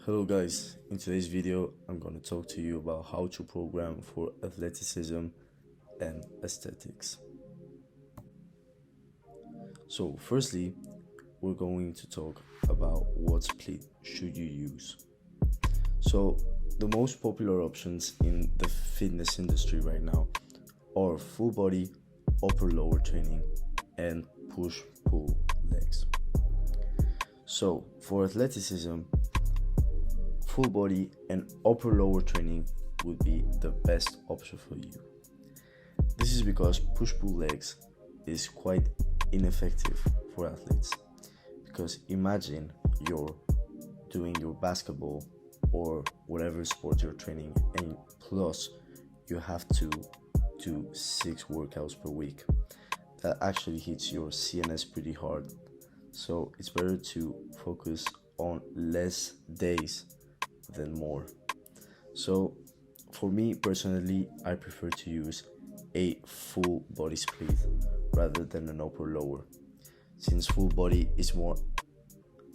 Hello guys, in today's video I'm going to talk to you about how to program for athleticism and aesthetics. So firstly, we're going to talk about what split should you use. So the most popular options in the fitness industry right now are full body, upper lower training and push pull legs. So for athleticism, full body and upper lower training would be the best option for you. This is because push pull legs is quite ineffective for athletes, because imagine you're doing your basketball or whatever sport you're training, and plus you have to do 6 workouts per week. That actually hits your CNS pretty hard, so it's better to focus on less days than more. So for me personally, I prefer to use a full body split rather than an upper lower, since full body is more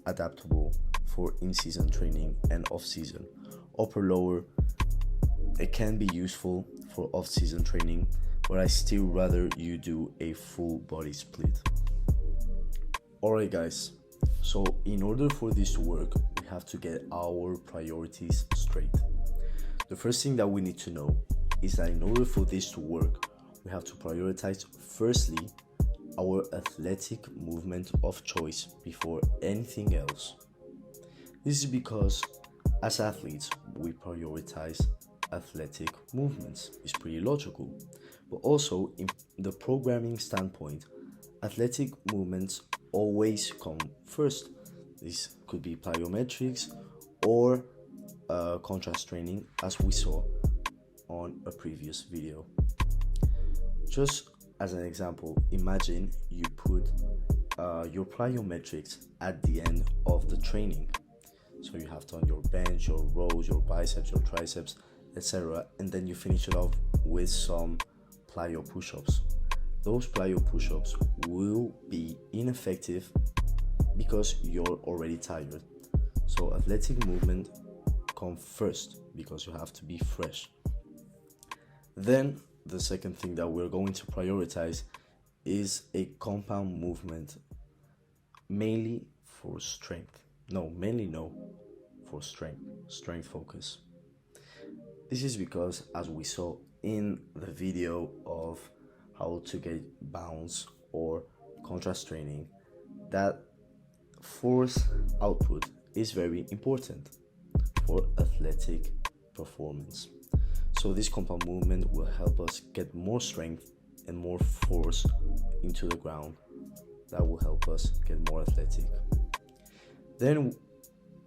adaptable for in-season training and off-season. Upper lower, it can be useful for off-season training, but I still rather you do a full body split. Alright guys, so in order for this to work, we have to get our priorities straight. The first thing that we need to know is that in order for this to work, we have to prioritize firstly our athletic movement of choice before anything else. This is because as athletes, we prioritize athletic movements. It's pretty logical. But also in the programming standpoint, athletic movements always come first. This could be plyometrics or contrast training, as we saw on a previous video. Just as an example, imagine you put your plyometrics at the end of the training. So you have done your bench, your rows, your biceps, your triceps, etc. And then you finish it off with some plyo push-ups. Those plyo push-ups will be ineffective because you're already tired. So athletic movement come first because you have to be fresh. Then the second thing that we're going to prioritize is a compound movement, mainly for strength. For strength focus. This is because, as we saw in the video of how to get bounce or contrast training, that force output is very important for athletic performance. So this compound movement will help us get more strength and more force into the ground. That will help us get more athletic. Then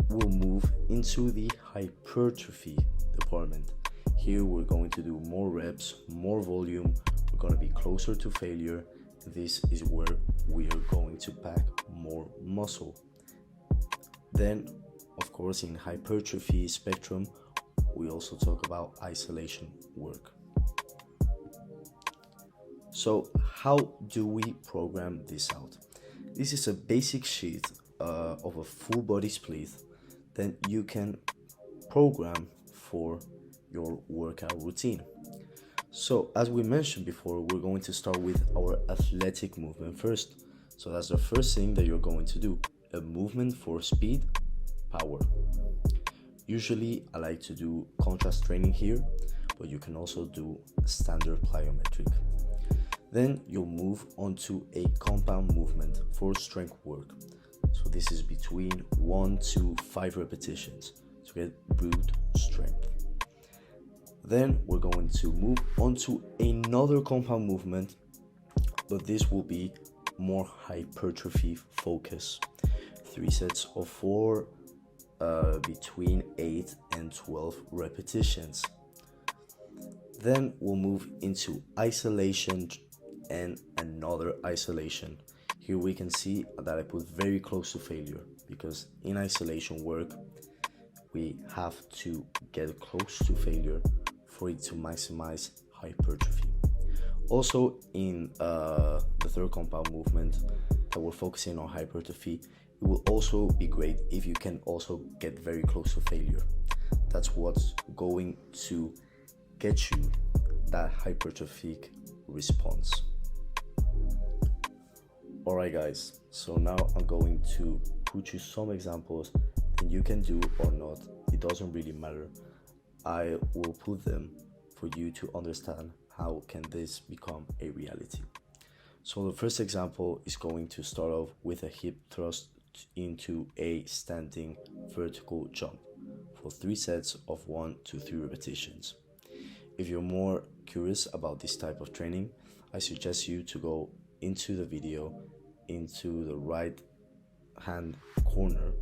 we'll move into the hypertrophy department. Here we're going to do more reps, more volume. We're going to be closer to failure. This is where we are going to pack more muscle. Then, of course, in hypertrophy spectrum, we also talk about isolation work. So how do we program this out? This is a basic sheet of a full body split. Then you can program for your workout routine. So as we mentioned before, we're going to start with our athletic movement first. So that's the first thing that you're going to do, a movement for speed, power. Usually I like to do contrast training here, but you can also do standard plyometric. Then you'll move on to a compound movement for strength work. So this is between 1 to 5 repetitions to get brute strength. Then we're going to move on to another compound movement, but this will be more hypertrophy focus. 3 sets of 4 between 8 and 12 repetitions. Then we'll move into isolation and another isolation. Here we can see that I put very close to failure, because in isolation work we have to get close to failure for it to maximize hypertrophy. Also in the third compound movement that we're focusing on hypertrophy It will also be great if you can also get very close to failure. That's what's going to get you that hypertrophic response. Alright guys, so now I'm going to put you some examples that you can do or not. It doesn't really matter. I will put them for you to understand how can this become a reality. So the first example is going to start off with a hip thrust into a standing vertical jump for 3 sets of 1 to 3 repetitions. If you're more curious about this type of training, I suggest you to go into the video into the right hand corner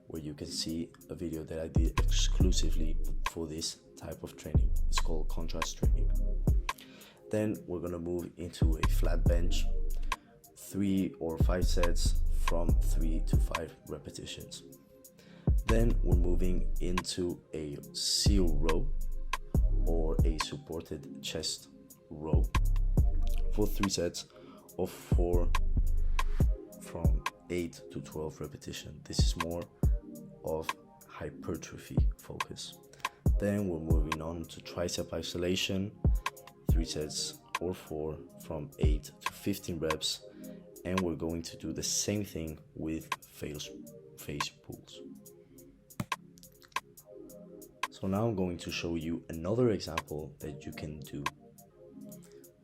where you can see a video that I did exclusively for this type of training. It's called contrast training. Then we're gonna move into a flat bench, 3 or 5 sets from 3 to 5 repetitions. Then we're moving into a seal row or a supported chest row for 3 sets of 4 from 8 to 12 repetitions. This is more of hypertrophy focus. Then we're moving on to tricep isolation, 3 sets or 4 from 8 to 15 reps, and we're going to do the same thing with face pulls. So now I'm going to show you another example that you can do.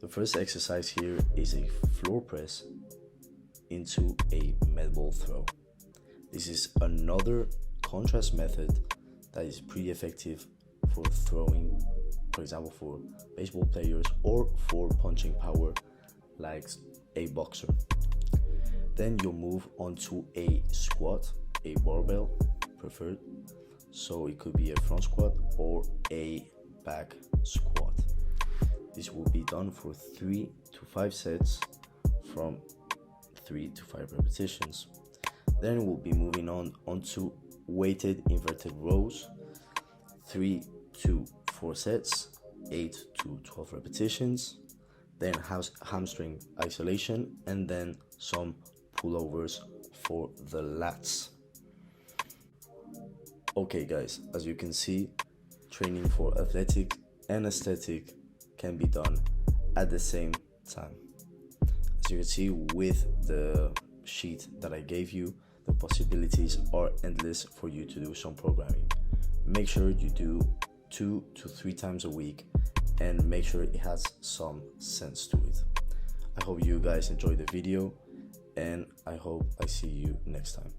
The first exercise here is a floor press into a med ball throw. This is another contrast method that is pretty effective for throwing, for example, for baseball players or for punching power like a boxer. Then you'll move on to a squat, a barbell preferred. So it could be a front squat or a back squat. This will be done for 3 to 5 sets from 3 to 5 repetitions. Then we'll be moving on onto weighted inverted rows, 3 to 4 sets, 8 to 12 repetitions. Then hamstring isolation, and then some pullovers for the lats. Okay guys, as you can see, training for athletic and aesthetic can be done at the same time. As you can see with the sheet that I gave you, the possibilities are endless for you to do some programming. Make sure you do 2 to 3 times a week and make sure it has some sense to it. I hope you guys enjoyed the video and I hope I see you next time.